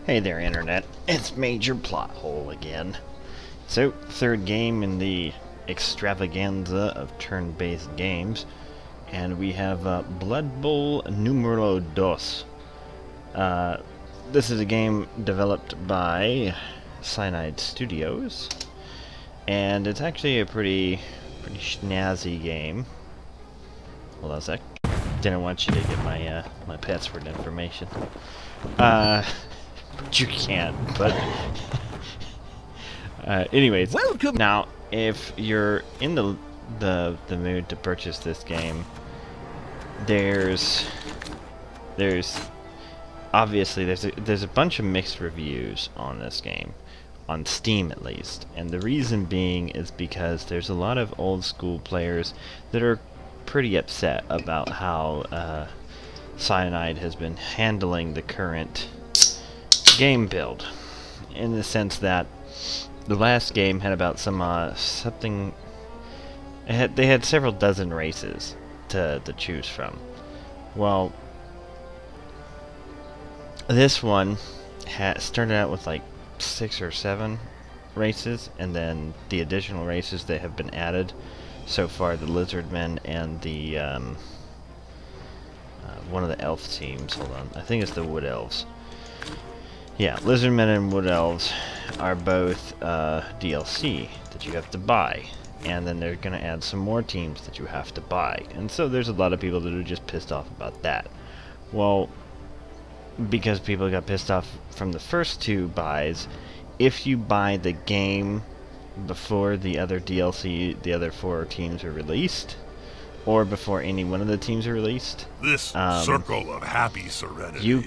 Hey there, Internet. It's Major Plothole again. So, third game in the extravaganza of turn-based games, and we have Blood Bowl Numero Dos. This is a game developed by Cyanide Studios, and it's actually a pretty snazzy game. Hold on a sec. Didn't want you to get my my password information. You can't, but anyways. Welcome. Now, if you're in the mood to purchase this game, there's obviously there's a bunch of mixed reviews on this game, on Steam at least, and the reason being is because there's a lot of old school players that are pretty upset about how Cyanide has been handling the current game build, in the sense that the last game had about something. They had several dozen races to choose from. Well, this one started out with like 6 or 7 races, and then the additional races that have been added so far, the Lizardmen and the one of the elf teams. Hold on, I think it's the Wood Elves. Yeah, Lizardmen and Wood Elves are both DLC that you have to buy, and then they're going to add some more teams that you have to buy, and so there's a lot of people that are just pissed off about that. Well, because people got pissed off from the first 2 buys, if you buy the game before the other DLC, the other 4 teams are released, or before any one of the teams are released, This circle of happy serenity. you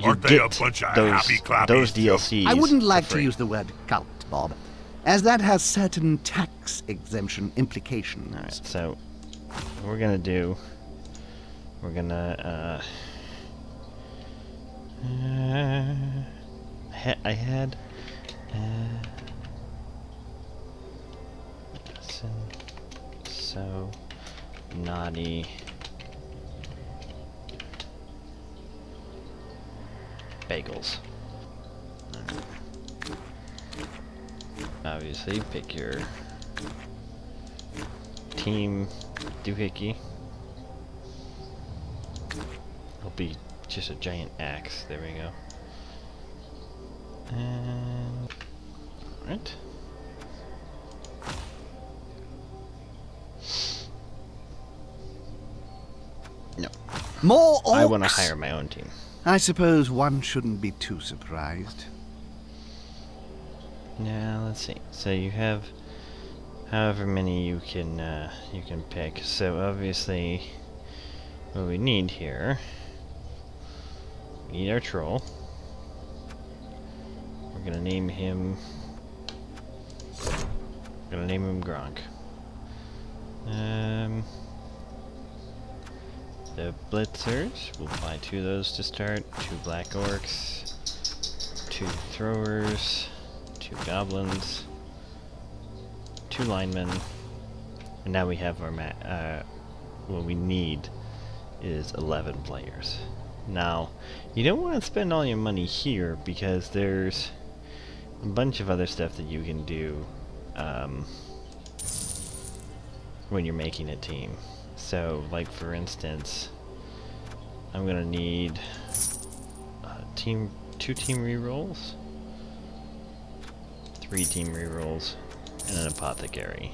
Aren't they a get bunch of those happy clappies those too? DLCs. I wouldn't like for to free. use the word cult, Bob, as that has certain tax exemption implications. Alright, so what we're gonna do, we're gonna I had so naughty bagels. Obviously, pick your team doohickey. It'll be just a giant axe. There we go. And alright. No. More orcs! I want to hire my own team. I suppose one shouldn't be too surprised. Now let's see. So you have however many you can pick. So obviously, what we need here, we need our troll. We're gonna name him. Gronk. The blitzers, we'll buy 2 of those to start. 2 black orcs, 2 throwers, 2 goblins, 2 linemen, and now we have our what we need is 11 players. Now, you don't want to spend all your money here because there's a bunch of other stuff that you can do when you're making a team. So, like for instance, I'm gonna need 2 team rerolls, 3 team rerolls, and an apothecary.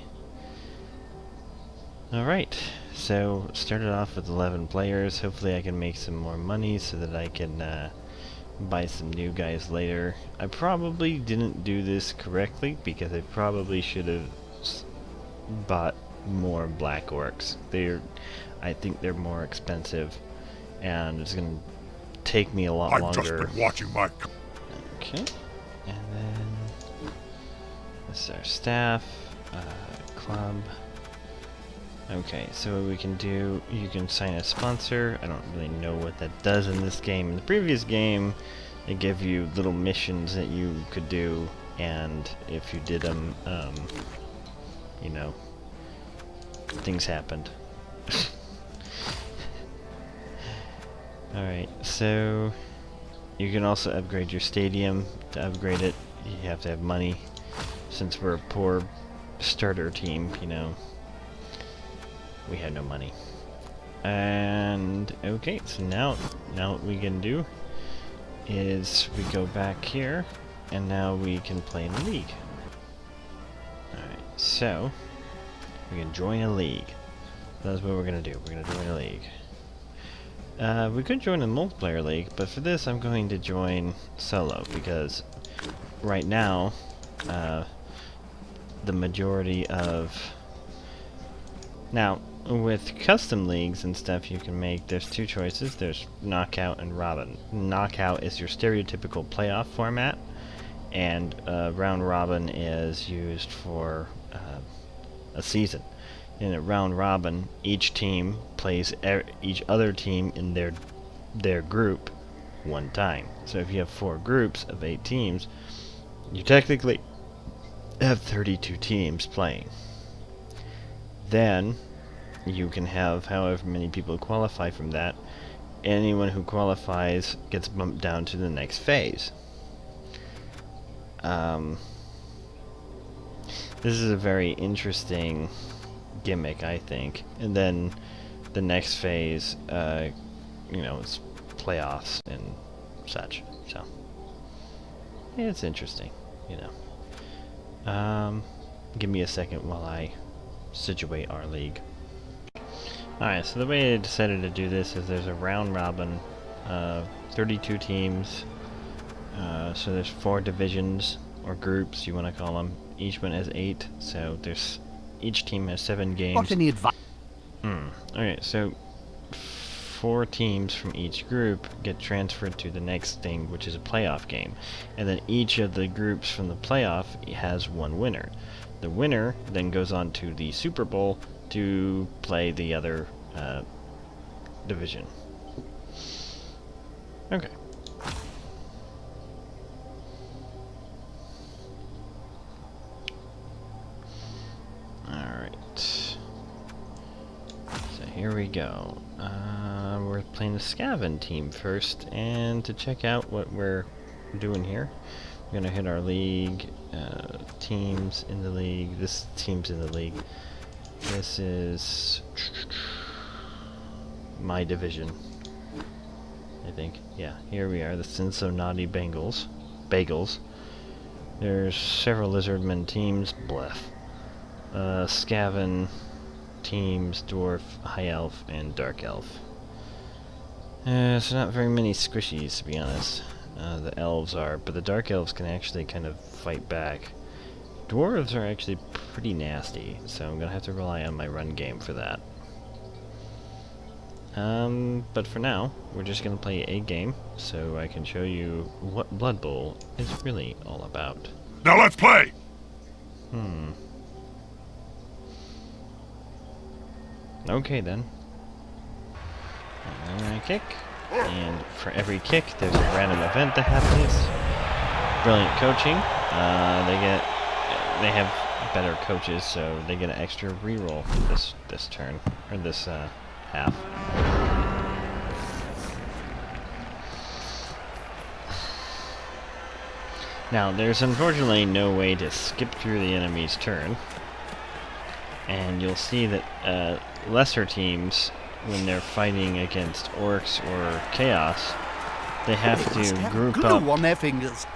Alright, so started off with 11 players. Hopefully I can make some more money so that I can buy some new guys later. I probably didn't do this correctly because I probably should have bought more black orcs. I think they're more expensive, and it's gonna take me a lot longer. I've just been watching my... Okay, and then this is our staff, club. Okay, so what we can do, you can sign a sponsor. I don't really know what that does in this game. In the previous game, it gave you little missions that you could do, and if you did them, you know, things happened. Alright, so You can also upgrade your stadium. To upgrade it, you have to have money. Since we're a poor starter team, you know, we had no money. And okay, so now what we can do is we go back here, and now we can play in the league. Alright, so we can join a league. That's what we're gonna do. We're gonna join a league. We could join a multiplayer league, but for this I'm going to join solo, because right now the majority of... Now, with custom leagues and stuff you can make, there's two choices. There's Knockout and Robin. Knockout is your stereotypical playoff format, and Round Robin is used for a season. In a Round Robin, each team plays each other team in their group one time. So if you have 4 groups of 8 teams, you technically have 32 teams playing. Then you can have however many people qualify from that. Anyone who qualifies gets bumped down to the next phase. This is a very interesting gimmick, I think. And then the next phase, you know, it's playoffs and such. So yeah, it's interesting, you know. Give me a second while I situate our league. Alright, so the way I decided to do this is there's a round robin, 32 teams, so there's 4 divisions, or groups, you want to call them. Each one has 8, so each team has 7 games. Got any advice? Alright, so 4 teams from each group get transferred to the next thing, which is a playoff game. And then each of the groups from the playoff has 1 winner. The winner then goes on to the Super Bowl to play the other division. Okay. Alright. So here we go. We're playing the Scaven team first, and to check out what we're doing here, we're gonna hit our league, teams in the league. This team's in the league. This is my division, I think. Yeah, here we are, the Cincinnati Bagels. There's several Lizardmen teams, blef. Scaven teams, Dwarf, High Elf, and Dark Elf. So not very many squishies, to be honest. The elves are, but the Dark Elves can actually kind of fight back. Dwarves are actually pretty nasty, so I'm gonna have to rely on my run game for that. But for now, we're just gonna play a game, so I can show you what Blood Bowl is really all about. Now let's play! Okay then. I'm gonna kick, and for every kick, there's a random event that happens. Brilliant coaching. They have better coaches, so they get an extra reroll this turn, or this half. Now, there's unfortunately no way to skip through the enemy's turn, and you'll see that lesser teams, when they're fighting against orcs or chaos, they have to group up on their fingers.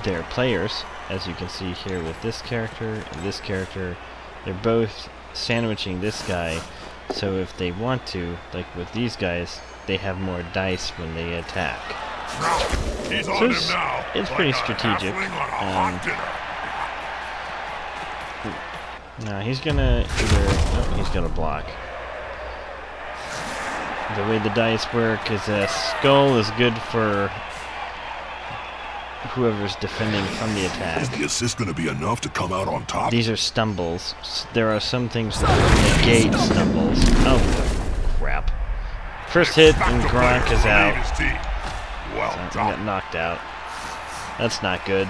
Their players, as you can see here with this character and this character. They're both sandwiching this guy, so if they want to, like with these guys, they have more dice when they attack. He's So on him now. it's pretty like a strategic. halfling on a hot dinner. Now he's gonna he's gonna block. The way the dice work is a skull is good for whoever's defending from the attack. Is the assist going to be enough to come out on top? These are stumbles. There are some things that negate stumbles. Oh, crap. First hit and Gronk is out. Well So he done. got knocked out. That's not good.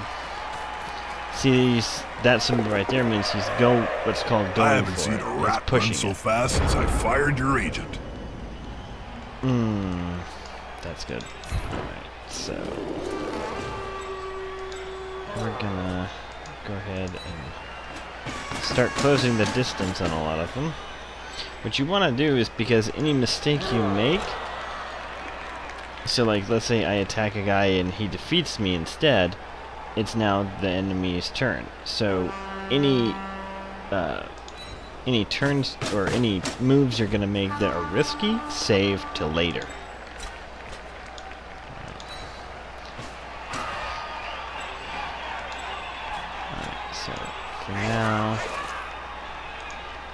See, that symbol right there means he's what's called I going haven't for seen it. a He's rat run pushing so it. fast since I fired your agent. That's good. Alright, so we're gonna go ahead and start closing the distance on a lot of them. What you want to do is, because any mistake you make, so like let's say I attack a guy and he defeats me instead, it's now the enemy's turn. So any turns or any moves you're gonna make that are risky, save till later. Alright, so for now,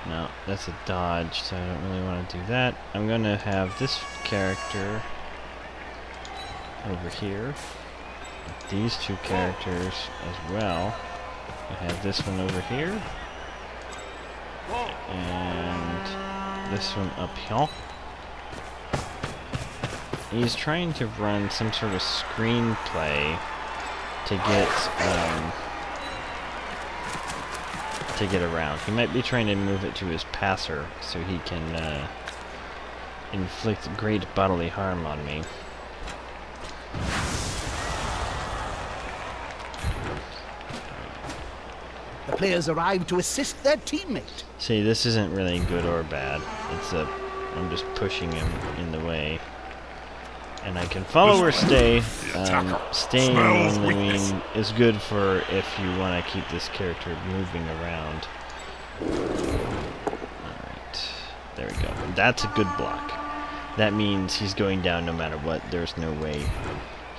no, that's a dodge, so I don't really want to do that. I'm gonna have this character over here. These two characters as well. I have this one over here. And this one up here. He's trying to run some sort of screenplay to get around. He might be trying to move it to his passer so he can inflict great bodily harm on me. The players arrive to assist their teammate. See, this isn't really good or bad. I'm just pushing him in the way. And I can follow or stay. Staying only is good for if you want to keep this character moving around. Alright, there we go. That's a good block. That means he's going down no matter what. There's no way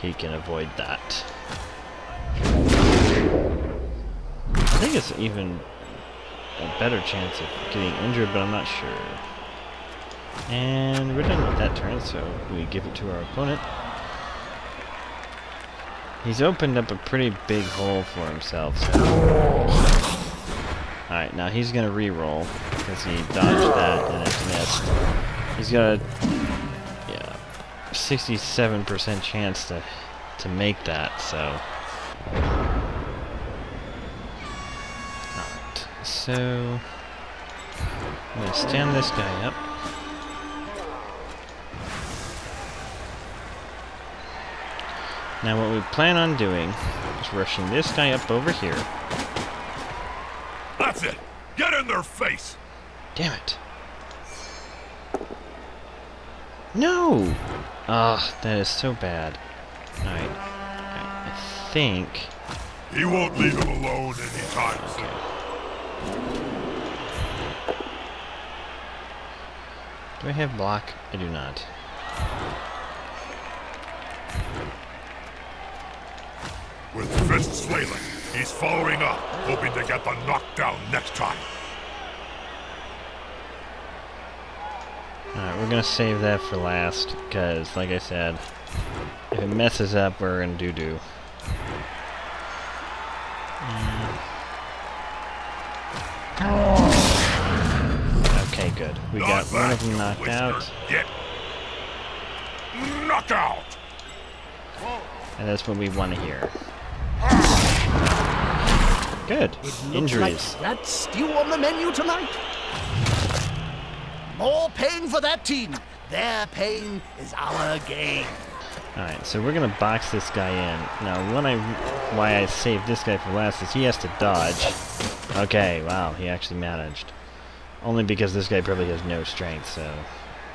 he can avoid that. I think it's even a better chance of getting injured, but I'm not sure. And we're done with that turn, so we give it to our opponent. He's opened up a pretty big hole for himself. So. Alright, now he's going to re-roll because he dodged that and it's missed. He's got a 67% chance to make that, so... So, I'm going to stand this guy up. Now what we plan on doing is rushing this guy up over here. That's it! Get in their face! Damn it. No! Ah, that is so bad. Alright. I think... He won't leave him alone anytime soon. Do I have block? I do not. With fists flailing, he's following up, hoping to get the knockdown next time. Alright, we're gonna save that for last, because, like I said, if it messes up, we're in doo-doo. Okay, good. We got one of them knocked out. Get knockout! And that's what we want to hear. Good. Injuries. Like that's stew on the menu tonight. More pain for that team. Their pain is our gain. Alright, so we're gonna box this guy in. Now, why I saved this guy for last is he has to dodge. Okay, wow, he actually managed. Only because this guy probably has no strength, so...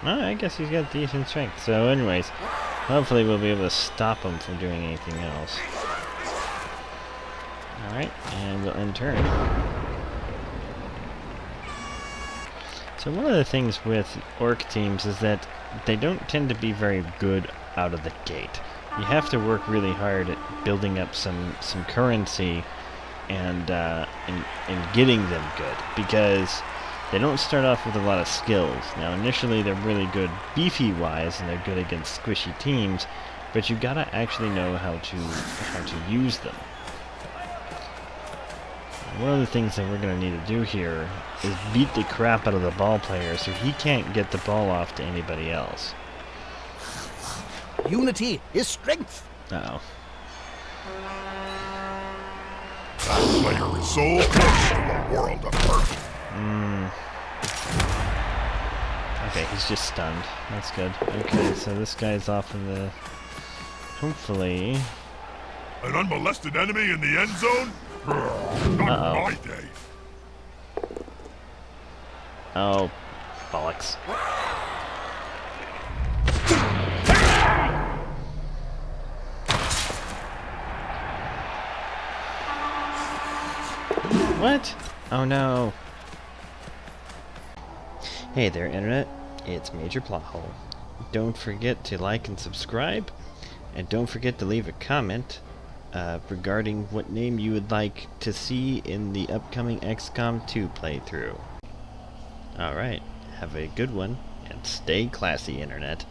Well, I guess he's got decent strength. So anyways, hopefully we'll be able to stop him from doing anything else. Alright, and we'll end turn. So one of the things with orc teams is that they don't tend to be very good out of the gate. You have to work really hard at building up some currency and getting them good, because they don't start off with a lot of skills. Now initially they're really good beefy wise and they're good against squishy teams, but you gotta actually know how to use them. One of the things that we're gonna need to do here is beat the crap out of the ball player so he can't get the ball off to anybody else. Unity is strength. Uh-oh. That player is so close to a world of hurt. Okay, he's just stunned. That's good. Okay, so this guy's off in the hopefully... An unmolested enemy in the end zone? Not my day. Oh, bollocks. What? Oh no. Hey there, Internet. It's Major Plothole. Don't forget to like and subscribe, and don't forget to leave a comment regarding what name you would like to see in the upcoming XCOM 2 playthrough. Alright, have a good one, and stay classy, Internet.